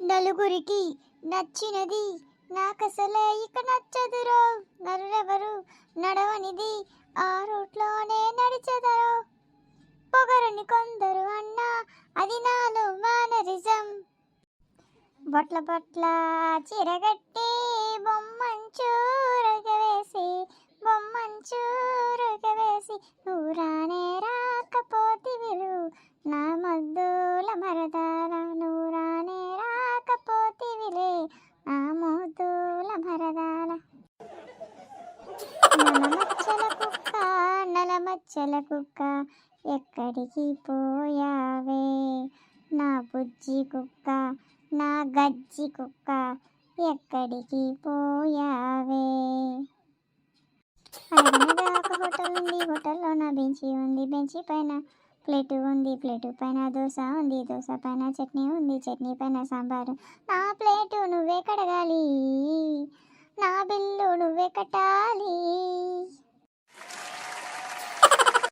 నలుగురికి నచ్చినది నాకసలే ఇక నచ్చదురో. నరులెవరు నడవనిది ఆ రూట్లోనే నడిచెదరో. పొగరని కొందరు అన్నా అది నాలో మేనరిజం. బొట్ల బొట్ల చిరగట్టి బొమ్మంచూరగవేసి నూరానే రాకపోతి విలు నా మద్దుల మరదాల. నూరానే రాకపోతి విలే నా ముద్దుల మరదాల. నలమచ్చల కుక్క ఎక్కడికి పోయావే నా బుజ్జి కుక్క, నా గజ్జి కుక్క ఎక్కడికి పోయావే. ఒక హోటల్ ఉంది, హోటల్లో నా బెంచి ఉంది, బెంచి పైన ప్లేటు ఉంది, ప్లేటు పైన దోశ ఉంది, దోశ పైన చట్నీ ఉంది, చట్నీ పైన సాంబారు. నా ప్లేటు నువ్వే కడగాలి, నా బిల్లు నువ్వే కట్టాలి.